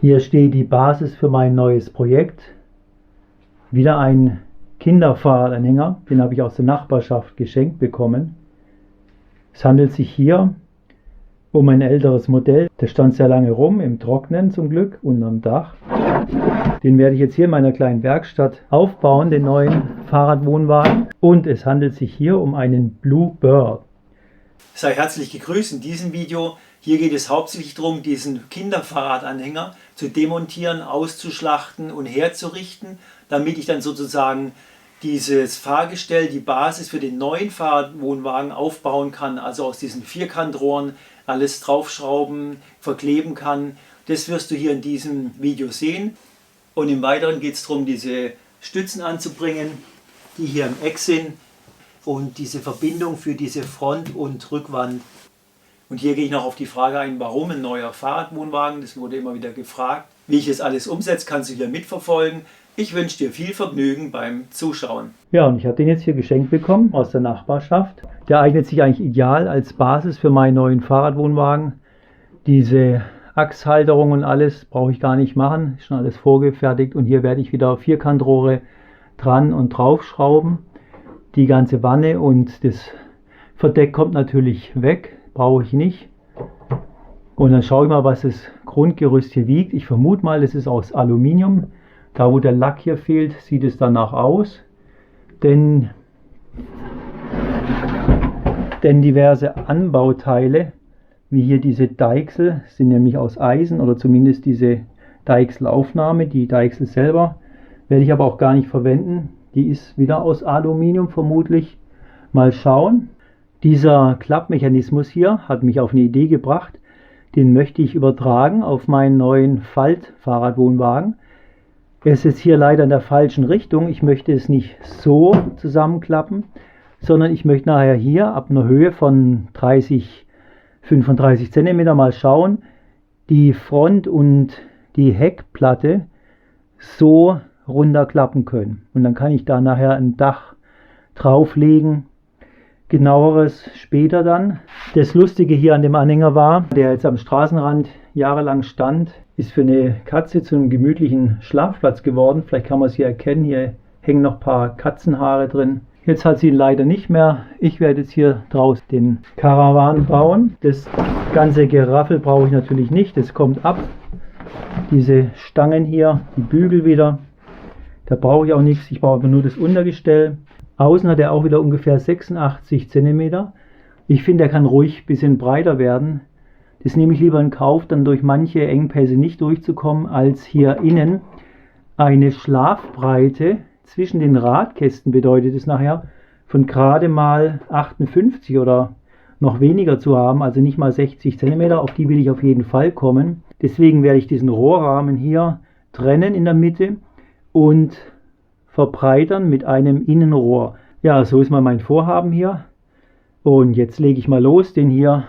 Hier steht die Basis für mein neues Projekt. Wieder ein Kinderfahrradanhänger, den habe ich aus der Nachbarschaft geschenkt bekommen. Es handelt sich hier um ein älteres Modell. Der stand sehr lange rum, im Trocknen zum Glück, unterm Dach. Den werde ich jetzt hier in meiner kleinen Werkstatt aufbauen, den neuen Fahrradwohnwagen. Und es handelt sich hier um einen Bluebird. Sei herzlich gegrüßt in diesem Video. Hier geht es hauptsächlich darum, diesen Kinderfahrradanhänger zu demontieren, auszuschlachten und herzurichten, damit ich dann sozusagen dieses Fahrgestell, die Basis für den neuen Fahrradwohnwagen aufbauen kann, also aus diesen Vierkantrohren alles draufschrauben, verkleben kann. Das wirst du hier in diesem Video sehen. Und im Weiteren geht es darum, diese Stützen anzubringen, die hier im Eck sind und diese Verbindung für diese Front- und Rückwand. Und hier gehe ich noch auf die Frage ein, warum ein neuer Fahrradwohnwagen, das wurde immer wieder gefragt. Wie ich es alles umsetze, kannst du hier mitverfolgen. Ich wünsche dir viel Vergnügen beim Zuschauen. Ja, und ich habe den jetzt hier geschenkt bekommen aus der Nachbarschaft. Der eignet sich eigentlich ideal als Basis für meinen neuen Fahrradwohnwagen. Diese Achshalterung und alles brauche ich gar nicht machen, ist schon alles vorgefertigt. Und hier werde ich wieder Vierkantrohre dran und drauf schrauben. Die ganze Wanne und das Verdeck kommt natürlich weg. Brauche ich nicht. Und dann schaue ich mal, was das Grundgerüst hier wiegt. Ich vermute mal, das ist aus Aluminium. Da wo der Lack hier fehlt, sieht es danach aus. Denn diverse Anbauteile, wie hier diese Deichsel, sind nämlich aus Eisen oder zumindest diese Deichselaufnahme. Die Deichsel selber werde ich aber auch gar nicht verwenden. Die ist wieder aus Aluminium vermutlich. Mal schauen. Dieser Klappmechanismus hier hat mich auf eine Idee gebracht. Den möchte ich übertragen auf meinen neuen Faltfahrradwohnwagen. Es ist hier leider in der falschen Richtung. Ich möchte es nicht so zusammenklappen, sondern ich möchte nachher hier ab einer Höhe von 35 cm mal schauen, die Front- und die Heckplatte so runterklappen können. Und dann kann ich da nachher ein Dach drauflegen. Genaueres später dann. Das Lustige hier an dem Anhänger war, der jetzt am Straßenrand jahrelang stand, ist für eine Katze zu einem gemütlichen Schlafplatz geworden. Vielleicht kann man es hier erkennen, hier hängen noch ein paar Katzenhaare drin. Jetzt hat sie ihn leider nicht mehr. Ich werde jetzt hier draußen den Karawan bauen. Das ganze Geraffel brauche ich natürlich nicht, das kommt ab. Diese Stangen hier, die Bügel wieder, da brauche ich auch nichts, ich brauche nur das Untergestell. Außen hat er auch wieder ungefähr 86 cm. Ich finde, er kann ruhig ein bisschen breiter werden. Das nehme ich lieber in Kauf, dann durch manche Engpässe nicht durchzukommen, als hier innen. Eine Schlafbreite zwischen den Radkästen bedeutet es nachher, von gerade mal 58 oder noch weniger zu haben, also nicht mal 60 cm. Auf die will ich auf jeden Fall kommen. Deswegen werde ich diesen Rohrrahmen hier trennen in der Mitte und verbreitern mit einem Innenrohr. Ja, so ist mal mein Vorhaben hier. Und jetzt lege ich mal los, den hier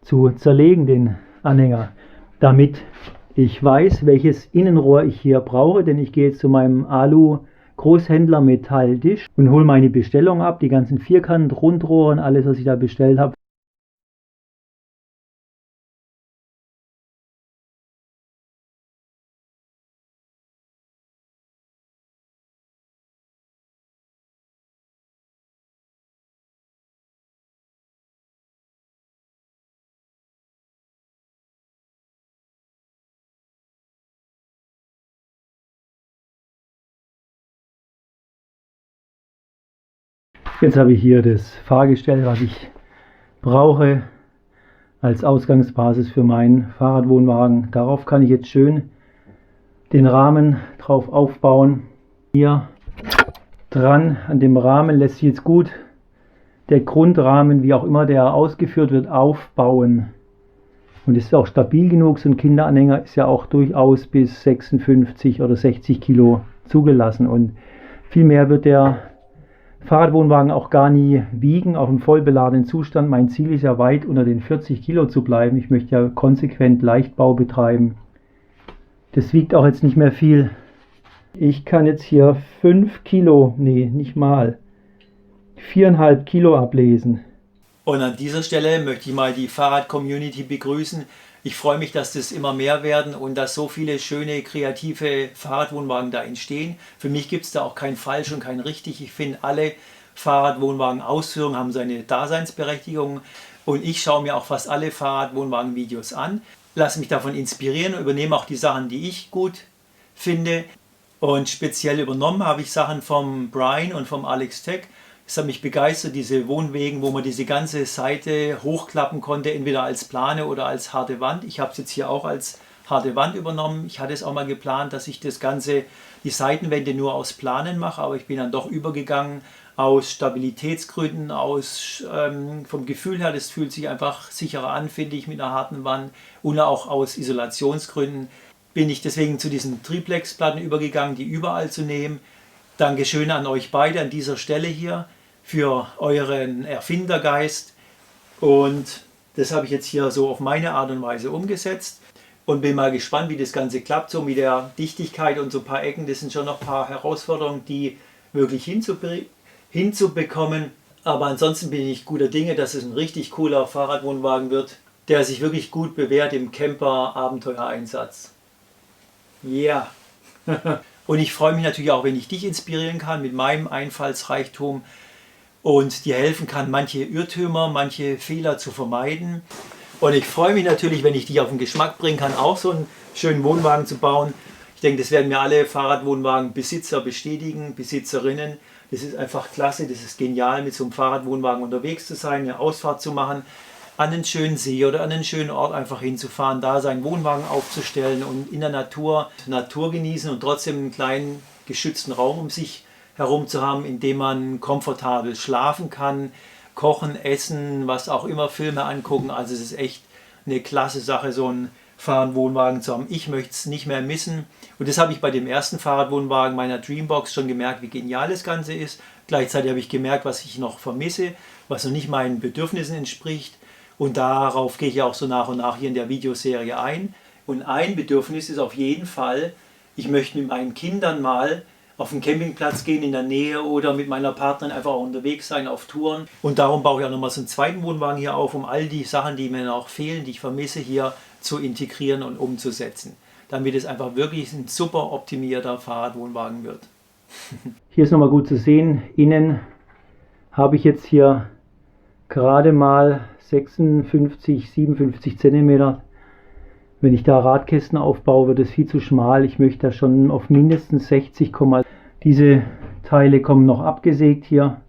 zu zerlegen, den Anhänger, damit ich weiß, welches Innenrohr ich hier brauche, denn ich gehe jetzt zu meinem Alu-Großhändler Metalldisch und hole meine Bestellung ab, die ganzen Vierkant, Rundrohre und alles, was ich da bestellt habe. Jetzt habe ich hier das Fahrgestell, was ich brauche als Ausgangsbasis für meinen Fahrradwohnwagen. Darauf kann ich jetzt schön den Rahmen drauf aufbauen. Hier dran an dem Rahmen lässt sich jetzt gut der Grundrahmen, wie auch immer der ausgeführt wird, aufbauen. Und es ist auch stabil genug. So ein Kinderanhänger ist ja auch durchaus bis 56 oder 60 Kilo zugelassen. Und viel mehr wird der Fahrradwohnwagen auch gar nie wiegen, auch im vollbeladenen Zustand. Mein Ziel ist ja weit unter den 40 Kilo zu bleiben. Ich möchte ja konsequent Leichtbau betreiben. Das wiegt auch jetzt nicht mehr viel. Ich kann jetzt hier 5 Kilo, nee, nicht mal, 4,5 Kilo ablesen. Und an dieser Stelle möchte ich mal die Fahrrad-Community begrüßen. Ich freue mich, dass das immer mehr werden und dass so viele schöne, kreative Fahrradwohnwagen da entstehen. Für mich gibt es da auch kein falsch und kein richtig. Ich finde, alle Fahrradwohnwagen-Ausführungen haben seine Daseinsberechtigung. Und ich schaue mir auch fast alle Fahrradwohnwagen-Videos an, lasse mich davon inspirieren, übernehme auch die Sachen, die ich gut finde. Und speziell übernommen habe ich Sachen vom Brian und vom Alex Tech. Es hat mich begeistert, diese Wohnwegen, wo man diese ganze Seite hochklappen konnte, entweder als Plane oder als harte Wand. Ich habe es jetzt hier auch als harte Wand übernommen. Ich hatte es auch mal geplant, dass ich das Ganze, die Seitenwände nur aus Planen mache, aber ich bin dann doch übergegangen aus Stabilitätsgründen, vom Gefühl her, das fühlt sich einfach sicherer an, finde ich, mit einer harten Wand, und auch aus Isolationsgründen bin ich deswegen zu diesen Triplex-Platten übergegangen, die überall zu nehmen. Dankeschön an euch beide an dieser Stelle hier für euren Erfindergeist, und das habe ich jetzt hier so auf meine Art und Weise umgesetzt und bin mal gespannt, wie das Ganze klappt, so mit der Dichtigkeit und so ein paar Ecken. Das sind schon noch ein paar Herausforderungen, die wirklich hinzubekommen, aber ansonsten bin ich guter Dinge, dass es ein richtig cooler Fahrradwohnwagen wird, der sich wirklich gut bewährt im Camper-Abenteuereinsatz. Ja. Yeah. Und ich freue mich natürlich auch, wenn ich dich inspirieren kann mit meinem Einfallsreichtum und dir helfen kann, manche Irrtümer, manche Fehler zu vermeiden. Und ich freue mich natürlich, wenn ich dich auf den Geschmack bringen kann, auch so einen schönen Wohnwagen zu bauen. Ich denke, das werden mir alle Fahrradwohnwagenbesitzer bestätigen, Besitzerinnen. Das ist einfach klasse, das ist genial, mit so einem Fahrradwohnwagen unterwegs zu sein, eine Ausfahrt zu machen, an einen schönen See oder an einen schönen Ort einfach hinzufahren, da seinen Wohnwagen aufzustellen und in der Natur genießen und trotzdem einen kleinen geschützten Raum um sich herum zu haben, in dem man komfortabel schlafen kann, kochen, essen, was auch immer, Filme angucken. Also es ist echt eine klasse Sache, so einen Fahrradwohnwagen zu haben. Ich möchte es nicht mehr missen, und das habe ich bei dem ersten Fahrradwohnwagen meiner Dreambox schon gemerkt, wie genial das Ganze ist. Gleichzeitig habe ich gemerkt, was ich noch vermisse, was noch nicht meinen Bedürfnissen entspricht. Und darauf gehe ich auch so nach und nach hier in der Videoserie ein. Und ein Bedürfnis ist auf jeden Fall, ich möchte mit meinen Kindern mal auf den Campingplatz gehen in der Nähe oder mit meiner Partnerin einfach auch unterwegs sein auf Touren. Und darum baue ich auch nochmal so einen zweiten Wohnwagen hier auf, um all die Sachen, die mir noch fehlen, die ich vermisse, hier zu integrieren und umzusetzen. Damit es einfach wirklich ein super optimierter Fahrradwohnwagen wird. Hier ist nochmal gut zu sehen, innen habe ich jetzt hier gerade mal 56, 57 cm. Wenn ich da Radkästen aufbaue, wird es viel zu schmal. Ich möchte da schon auf mindestens 60 kommen. Diese Teile kommen noch abgesägt hier.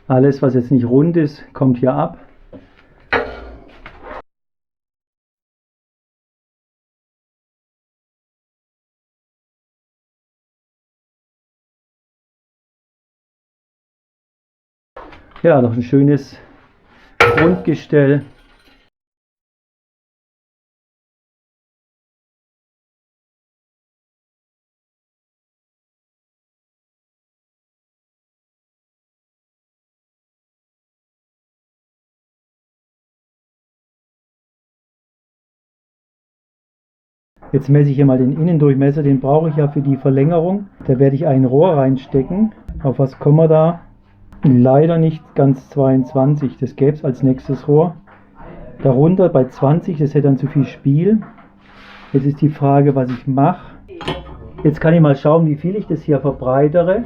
Alles, was jetzt nicht rund ist, kommt hier ab. Ja, noch ein schönes Grundgestell. Jetzt messe ich hier mal den Innendurchmesser, den brauche ich ja für die Verlängerung. Da werde ich ein Rohr reinstecken. Auf was kommen wir da? Leider nicht ganz 22, das gäbe es als nächstes Rohr. Darunter bei 20, das hätte dann zu viel Spiel. Jetzt ist die Frage, was ich mache. Jetzt kann ich mal schauen, wie viel ich das hier verbreitere,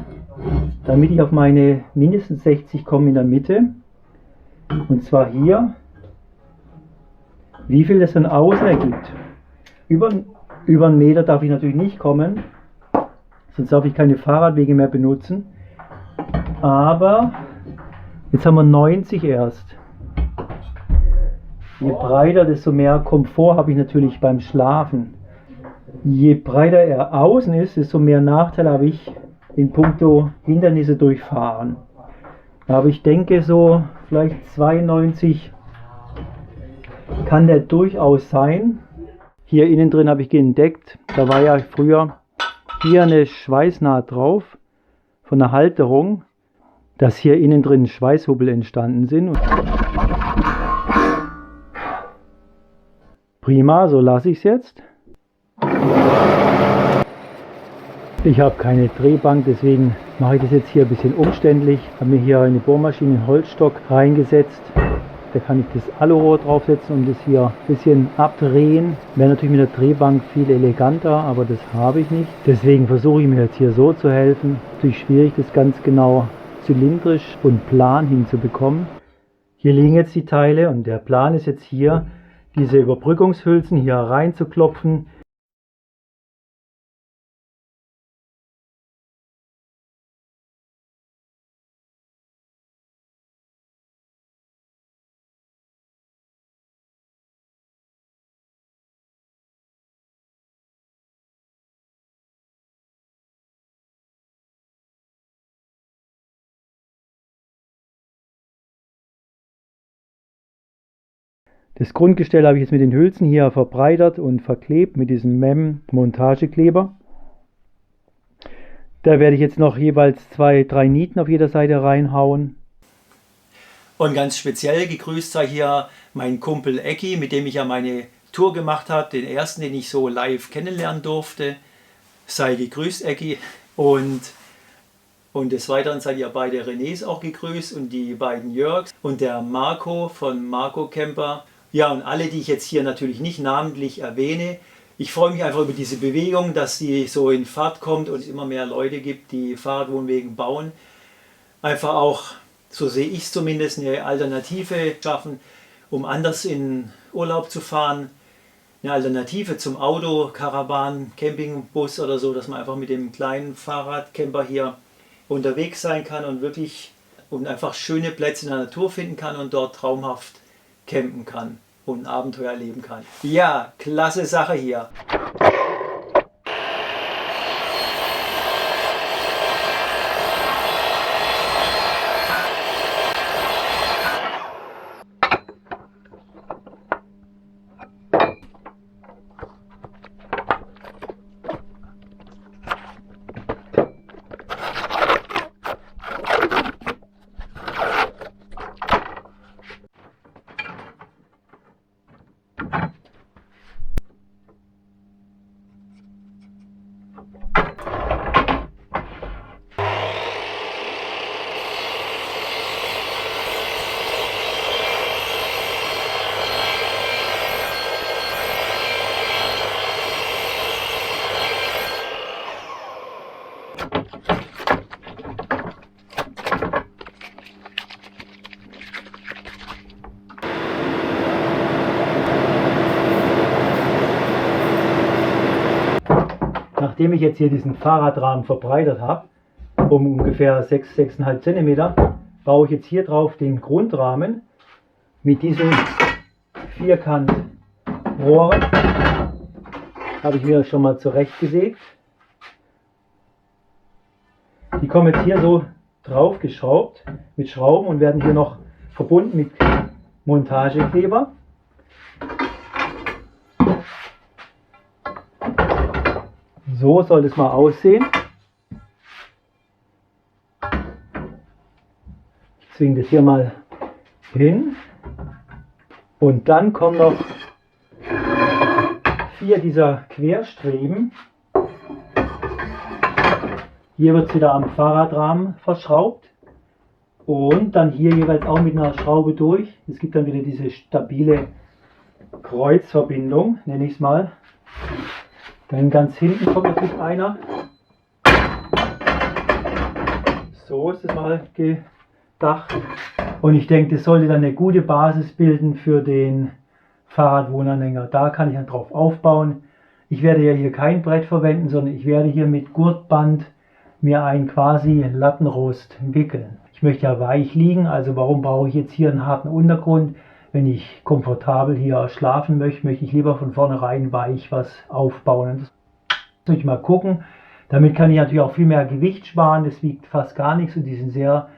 damit ich auf meine mindestens 60 komme in der Mitte. Und zwar hier, wie viel das dann außen ergibt. Über einen Meter darf ich natürlich nicht kommen, sonst darf ich keine Fahrradwege mehr benutzen. Aber jetzt haben wir 90 erst. Je breiter, desto mehr Komfort habe ich natürlich beim Schlafen. Je breiter er außen ist, desto mehr Nachteile habe ich in puncto Hindernisse durchfahren. Aber ich denke so vielleicht 92 kann der durchaus sein. Hier innen drin habe ich entdeckt, da war ja früher hier eine Schweißnaht drauf von der Halterung, dass hier innen drin Schweißhubbel entstanden sind. Prima, so lasse ich es jetzt. Ich habe keine Drehbank, deswegen mache ich das jetzt hier ein bisschen umständlich. Habe mir hier eine Bohrmaschine, einen Holzstock reingesetzt Da kann ich das Alurohr draufsetzen und das hier ein bisschen abdrehen. Wäre natürlich mit der Drehbank viel eleganter, aber das habe ich nicht. Deswegen versuche ich mir jetzt hier so zu helfen. Natürlich schwierig, das ganz genau zylindrisch und plan hinzubekommen. Hier liegen jetzt die Teile und der Plan ist jetzt hier, diese Überbrückungshülsen hier reinzuklopfen. Das Grundgestell habe ich jetzt mit den Hülsen hier verbreitert und verklebt mit diesem MEM-Montagekleber. Da werde ich jetzt noch jeweils 2, 3 Nieten auf jeder Seite reinhauen. Und ganz speziell gegrüßt sei hier mein Kumpel Ecki, mit dem ich ja meine Tour gemacht habe, den ersten, den ich so live kennenlernen durfte. Sei gegrüßt, Ecki. Und des Weiteren seid ihr beide Renés auch gegrüßt und die beiden Jörgs und der Marco von Marco Camper. Ja, und alle, die ich jetzt hier natürlich nicht namentlich erwähne. Ich freue mich einfach über diese Bewegung, dass die so in Fahrt kommt und es immer mehr Leute gibt, die Fahrradwohnwegen bauen. Einfach auch, so sehe ich es zumindest, eine Alternative schaffen, um anders in Urlaub zu fahren. Eine Alternative zum Auto, Caravan, Campingbus oder so, dass man einfach mit dem kleinen Fahrradcamper hier unterwegs sein kann und wirklich und einfach schöne Plätze in der Natur finden kann und dort traumhaft campen kann und ein Abenteuer erleben kann. Ja, klasse Sache hier. Nachdem ich jetzt hier diesen Fahrradrahmen verbreitert habe, um ungefähr 6, 6,5 cm, baue ich jetzt hier drauf den Grundrahmen mit diesen Vierkantrohren. Habe ich mir schon mal zurechtgesägt. Die kommen jetzt hier so drauf geschraubt mit Schrauben und werden hier noch verbunden mit Montagekleber. So soll es mal aussehen. Ich zwinge das hier mal hin. Und dann kommen noch 4 dieser Querstreben. Hier wird es wieder am Fahrradrahmen verschraubt. Und dann hier jeweils auch mit einer Schraube durch. Es gibt dann wieder diese stabile Kreuzverbindung, nenne ich es mal. Dann ganz hinten kommt natürlich einer. So ist es mal gedacht. Und ich denke, das sollte dann eine gute Basis bilden für den Fahrradwohnanhänger. Da kann ich dann drauf aufbauen. Ich werde ja hier kein Brett verwenden, sondern ich werde hier mit Gurtband mir ein quasi Lattenrost wickeln. Ich möchte ja weich liegen, also warum brauche ich jetzt hier einen harten Untergrund? Wenn ich komfortabel hier schlafen möchte, möchte ich lieber von vornherein weich was aufbauen. Das muss ich mal gucken. Damit kann ich natürlich auch viel mehr Gewicht sparen. Das wiegt fast gar nichts und die sind sehr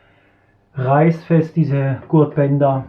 reißfest, diese Gurtbänder.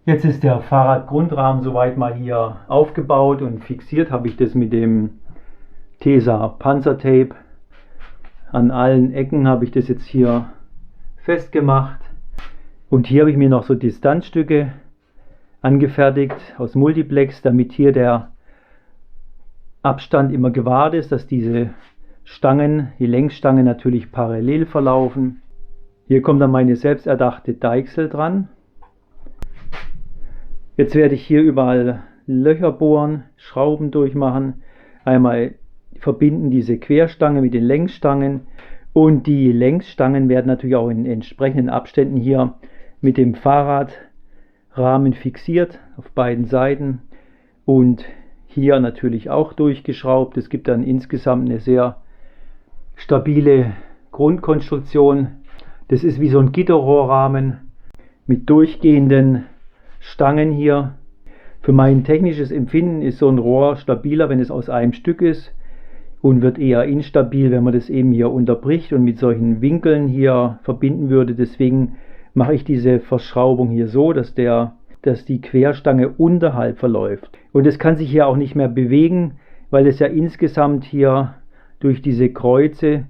Jetzt ist der Fahrradgrundrahmen soweit mal hier aufgebaut und fixiert habe ich das mit dem Tesa Panzertape. An allen Ecken habe ich das jetzt hier festgemacht. Und hier habe ich mir noch so Distanzstücke angefertigt aus Multiplex, damit hier der Abstand immer gewahrt ist, dass diese Stangen, die Längsstangen natürlich parallel verlaufen. Hier kommt dann meine selbst erdachte Deichsel dran. Jetzt werde ich hier überall Löcher bohren, Schrauben durchmachen, einmal verbinden diese Querstange mit den Längsstangen und die Längsstangen werden natürlich auch in entsprechenden Abständen hier mit dem Fahrradrahmen fixiert auf beiden Seiten und hier natürlich auch durchgeschraubt. Es gibt dann insgesamt eine sehr stabile Grundkonstruktion. Das ist wie so ein Gitterrohrrahmen mit durchgehenden Stangen hier. Für mein technisches Empfinden ist so ein Rohr stabiler, wenn es aus einem Stück ist und wird eher instabil, wenn man das eben hier unterbricht und mit solchen Winkeln hier verbinden würde. Deswegen mache ich diese Verschraubung hier so, dass die Querstange unterhalb verläuft. Und es kann sich hier auch nicht mehr bewegen, weil es ja insgesamt hier durch diese Kreuze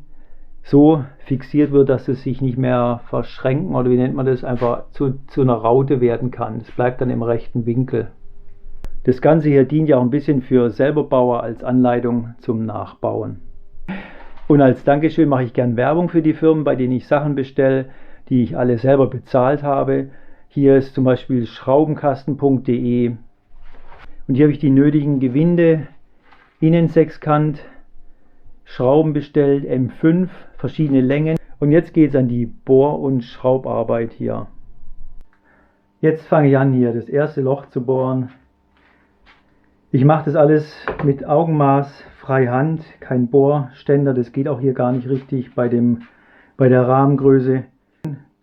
so fixiert wird, dass es sich nicht mehr verschränken oder wie nennt man das, einfach zu einer Raute werden kann. Es bleibt dann im rechten Winkel. Das Ganze hier dient ja auch ein bisschen für Selberbauer als Anleitung zum Nachbauen. Und als Dankeschön mache ich gern Werbung für die Firmen, bei denen ich Sachen bestelle, die ich alle selber bezahlt habe. Hier ist zum Beispiel schraubenkasten.de und hier habe ich die nötigen Gewinde, Innensechskant, Schrauben bestellt, M5, verschiedene Längen. Und jetzt geht es an die Bohr- und Schraubarbeit hier. Jetzt fange ich an, hier das erste Loch zu bohren. Ich mache das alles mit Augenmaß, freihand, kein Bohrständer, das geht auch hier gar nicht richtig bei der Rahmengröße.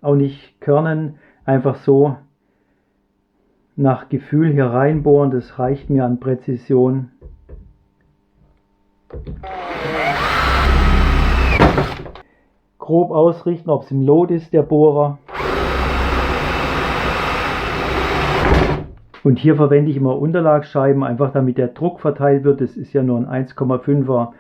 Auch nicht körnen, einfach so nach Gefühl hier reinbohren, das reicht mir an Präzision. Grob ausrichten, ob es im Lot ist, der Bohrer. Und hier verwende ich immer Unterlagsscheiben, einfach damit der Druck verteilt wird. Das ist ja nur ein 1,5er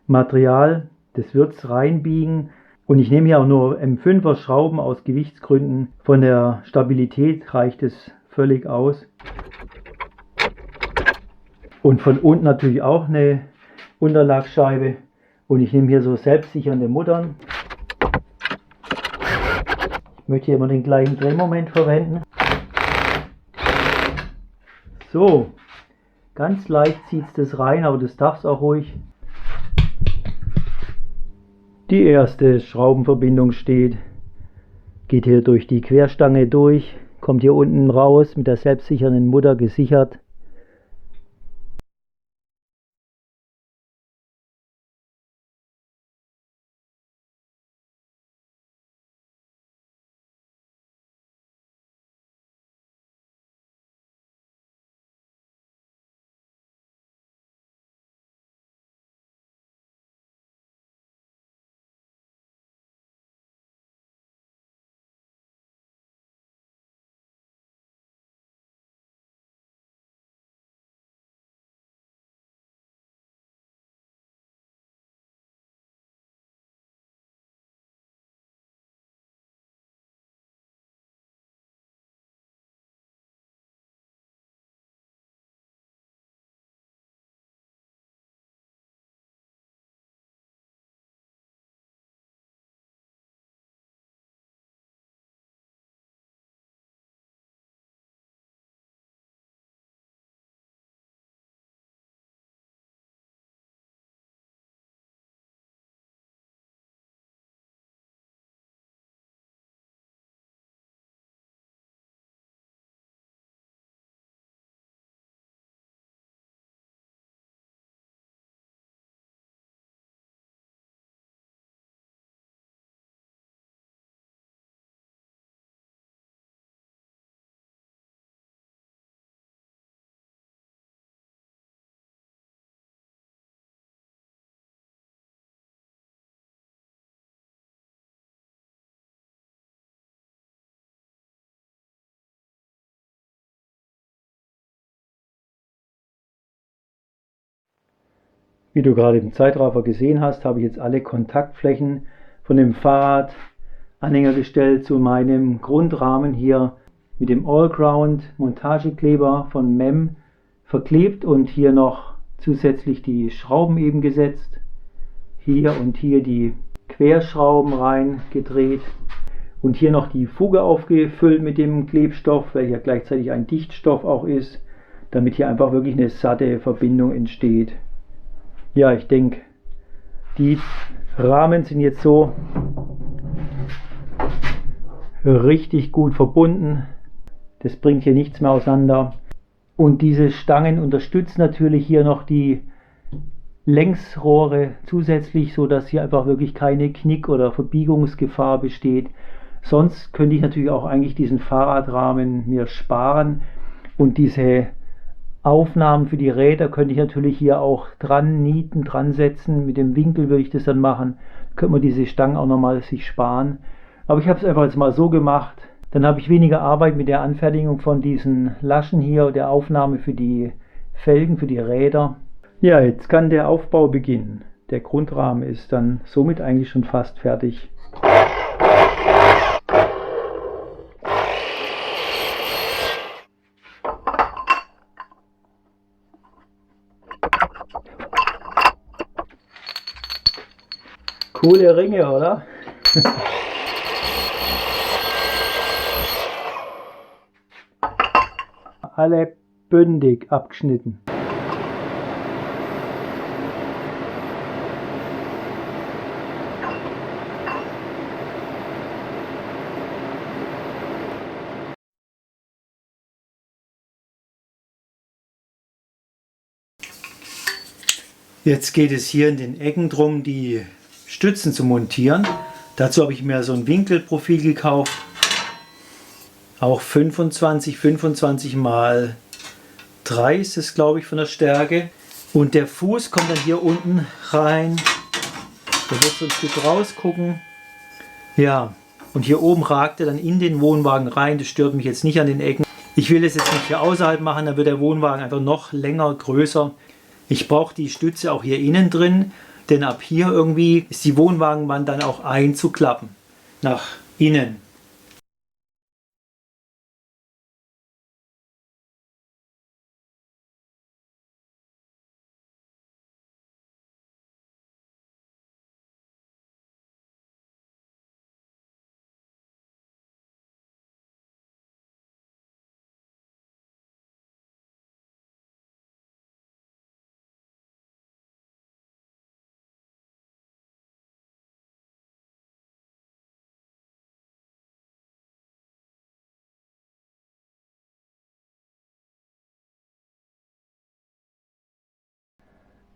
Material. Das wird es reinbiegen. Und ich nehme hier auch nur M5er Schrauben aus Gewichtsgründen. Von der Stabilität reicht es völlig aus. Und von unten natürlich auch eine Unterlagsscheibe. Und ich nehme hier so selbstsichernde Muttern. Ich möchte hier immer den gleichen Drehmoment verwenden. So, ganz leicht zieht es das rein, aber das darf es auch ruhig. Die erste Schraubenverbindung steht, geht hier durch die Querstange durch, kommt hier unten raus mit der selbstsichernden Mutter gesichert. Wie du gerade im Zeitraffer gesehen hast, habe ich jetzt alle Kontaktflächen von dem Fahrradanhänger gestellt zu meinem Grundrahmen hier mit dem Allground Montagekleber von MEM verklebt und hier noch zusätzlich die Schrauben eben gesetzt. Hier und hier die Querschrauben rein gedreht und hier noch die Fuge aufgefüllt mit dem Klebstoff, welcher gleichzeitig ein Dichtstoff auch ist, damit hier einfach wirklich eine satte Verbindung entsteht. Ja, ich denke, die Rahmen sind jetzt so richtig gut verbunden. Das bringt hier nichts mehr auseinander. Und diese Stangen unterstützen natürlich hier noch die Längsrohre zusätzlich, so dass hier einfach wirklich keine Knick- oder Verbiegungsgefahr besteht. Sonst könnte ich natürlich auch eigentlich diesen Fahrradrahmen mir sparen und diese Aufnahmen für die Räder könnte ich natürlich hier auch dran nieten, dran setzen. Mit dem Winkel würde ich das dann machen. Dann könnte man diese Stangen auch nochmal sich sparen. Aber ich habe es einfach jetzt mal so gemacht. Dann habe ich weniger Arbeit mit der Anfertigung von diesen Laschen hier, der Aufnahme für die Felgen, für die Räder. Ja, jetzt kann der Aufbau beginnen. Der Grundrahmen ist dann somit eigentlich schon fast fertig. Coole Ringe, oder? Alle bündig abgeschnitten. Jetzt geht es hier in den Ecken drum, die Stützen zu montieren. Dazu habe ich mir so ein Winkelprofil gekauft. Auch 25 mal 3 ist es, glaube ich, von der Stärke. Und der Fuß kommt dann hier unten rein. Der wird so ein Stück rausgucken. Ja, und hier oben ragt er dann in den Wohnwagen rein. Das stört mich jetzt nicht an den Ecken. Ich will es jetzt nicht hier außerhalb machen, dann wird der Wohnwagen einfach noch länger, größer. Ich brauche die Stütze auch hier innen drin, denn ab hier irgendwie ist die Wohnwagenwand dann auch einzuklappen nach innen.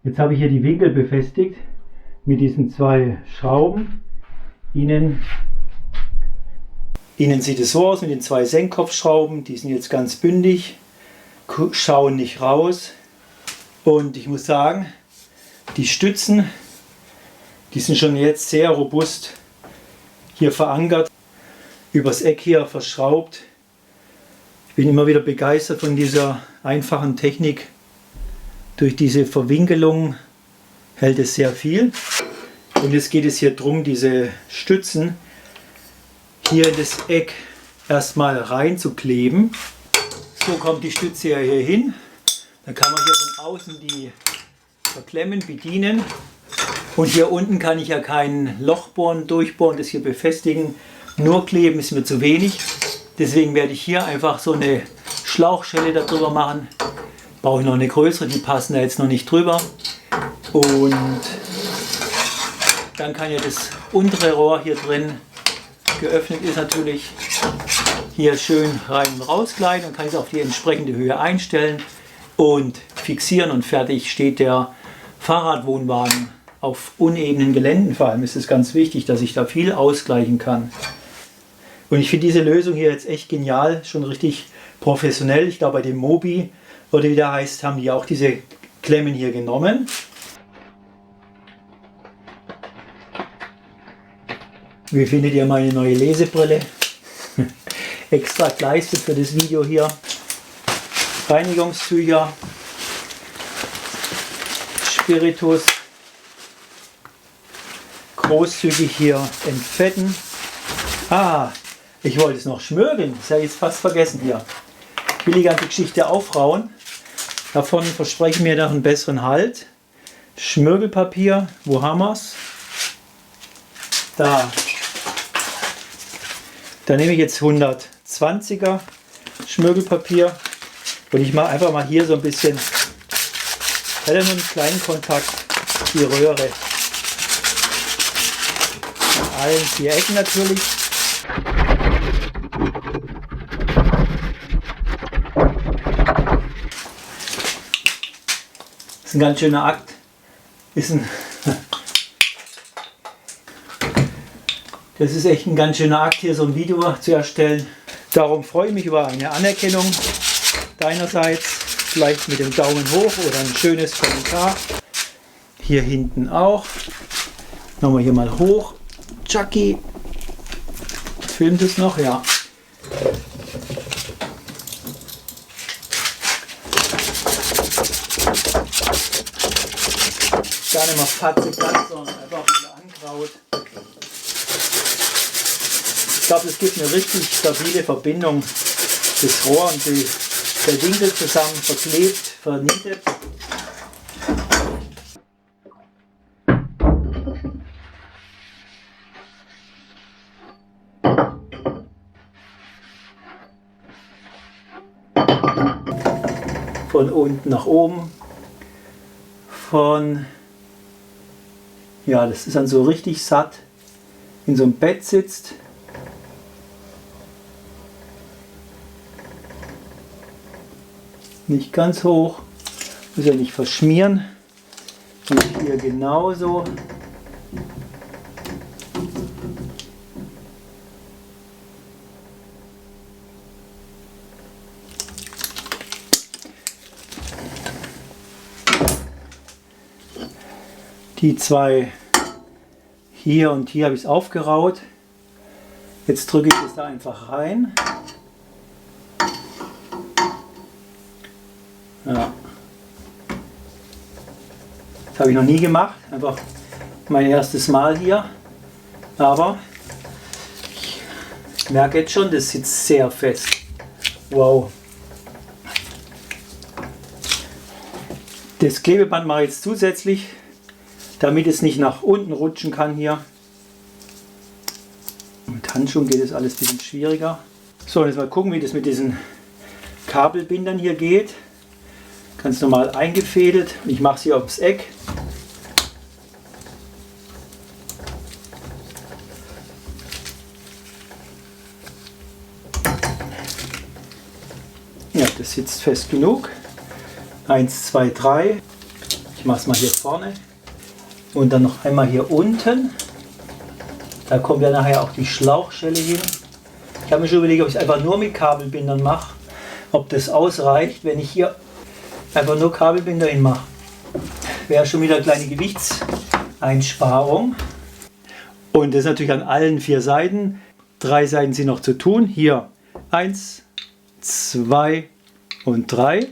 Jetzt habe ich hier die Winkel befestigt mit diesen 2 Schrauben. Innen sieht es so aus mit den 2 Senkkopfschrauben. Die sind jetzt ganz bündig, schauen nicht raus. Und ich muss sagen, die Stützen, die sind schon jetzt sehr robust hier verankert, übers Eck hier verschraubt. Ich bin immer wieder begeistert von dieser einfachen Technik. Durch diese Verwinkelung hält es sehr viel. Und jetzt geht es hier darum, diese Stützen hier in das Eck erstmal reinzukleben. So kommt die Stütze hier hin. Dann kann man hier von außen die verklemmen, bedienen. Und hier unten kann ich ja kein Loch bohren, durchbohren, das hier befestigen. Nur kleben ist mir zu wenig. Deswegen werde ich hier einfach so eine Schlauchschelle darüber machen. Brauche ich noch eine größere, die passen da jetzt noch nicht drüber. Und dann kann ja das untere Rohr hier drin, geöffnet ist natürlich, hier schön rein und raus gleiten. Dann kann ich es auf die entsprechende Höhe einstellen und fixieren und fertig steht der Fahrradwohnwagen auf unebenen Geländen. Vor allem ist es ganz wichtig, dass ich da viel ausgleichen kann. Und ich finde diese Lösung hier jetzt echt genial, schon richtig professionell. Ich glaube bei dem Mobi, oder wie der heißt, haben die auch diese Klemmen hier genommen. Wie findet ihr meine neue Lesebrille? Extra geleistet für das Video hier. Reinigungstücher, Spiritus großzügig hier entfetten. Ah, ich wollte es noch schmürgeln, das habe ich jetzt fast vergessen hier. Ich will die ganze Geschichte aufrauen. Davon verspreche ich mir noch einen besseren Halt. Schmirgelpapier, wo haben wir es? Da. Da nehme ich jetzt 120er Schmirgelpapier und ich mache einfach mal hier so ein bisschen, nur einen kleinen Kontakt, die Röhre. An allen 4 Ecken natürlich. Das ist ein ganz schöner Akt. Das ist echt ein ganz schöner Akt, hier so ein Video zu erstellen. Darum freue ich mich über eine Anerkennung deinerseits, vielleicht mit dem Daumen hoch oder ein schönes Kommentar. Hier hinten auch. Machen wir hier mal hoch. Chucky, filmt es noch? Ja. Gar nicht mal fatzig ganz, sondern einfach ein bisschen angraut. Ich glaube, es gibt eine richtig stabile Verbindung des Rohr und der Winkel zusammen verklebt, vernietet. Von unten nach oben. Ja, das ist dann so richtig satt. In so einem Bett sitzt. Nicht ganz hoch, muss ja nicht verschmieren. Und hier genauso. Die 2 hier und hier habe ich es aufgeraut. Jetzt drücke ich es da einfach rein. Ja. Das habe ich noch nie gemacht, einfach mein erstes Mal hier. Aber ich merke jetzt schon, das sitzt sehr fest. Wow. Das Klebeband mache ich jetzt zusätzlich, damit es nicht nach unten rutschen kann hier. Mit Handschuhen geht es alles ein bisschen schwieriger. So, jetzt mal gucken, wie das mit diesen Kabelbindern hier geht. Ganz normal eingefädelt. Ich mache es hier aufs Eck. Ja, das sitzt fest genug. 1, 2, 3. Ich mache es mal hier vorne. Und dann noch einmal hier unten. Da kommt ja nachher auch die Schlauchstelle hin. Ich habe mir schon überlegt, ob ich es einfach nur mit Kabelbindern mache. Ob das ausreicht, wenn ich hier einfach nur Kabelbinder hin mache. Wäre schon wieder eine kleine Gewichtseinsparung. Und das ist natürlich an allen 4 Seiten. 3 Seiten sind noch zu tun. Hier 1, 2 und 3.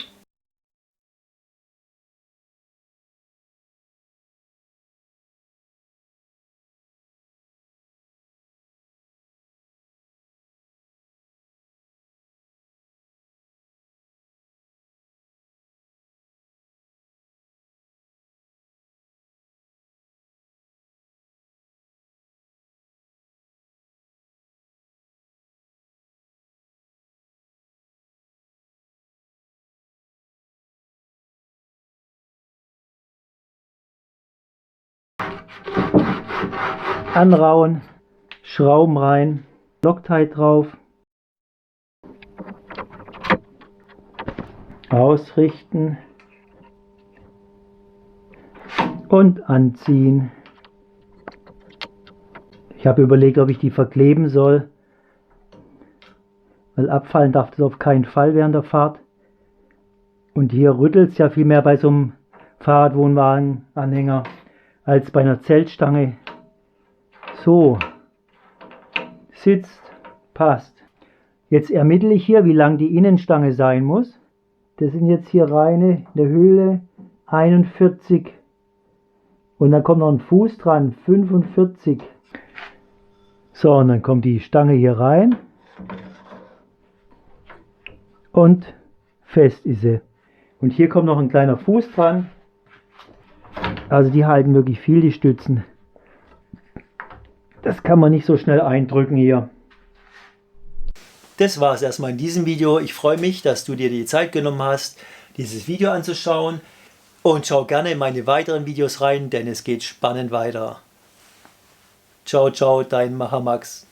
Anrauen, Schrauben rein, Loctite drauf, ausrichten und anziehen. Ich habe überlegt, ob ich die verkleben soll, weil abfallen darf das auf keinen Fall während der Fahrt. Und hier rüttelt es ja viel mehr bei so einem Fahrradwohnwagenanhänger als bei einer Zeltstange. So, sitzt, passt. Jetzt ermittle ich hier, wie lang die Innenstange sein muss. Das sind jetzt hier reine in der Höhle 41 Und dann kommt noch ein Fuß dran, 45. So, und dann kommt die Stange hier rein. Und fest ist sie. Und hier kommt noch ein kleiner Fuß dran. Also die halten wirklich viel, die Stützen. Das kann man nicht so schnell eindrücken hier. Das war es erstmal in diesem Video. Ich freue mich, dass du dir die Zeit genommen hast, dieses Video anzuschauen. Und schau gerne in meine weiteren Videos rein, denn es geht spannend weiter. Ciao, ciao, dein Mahamax.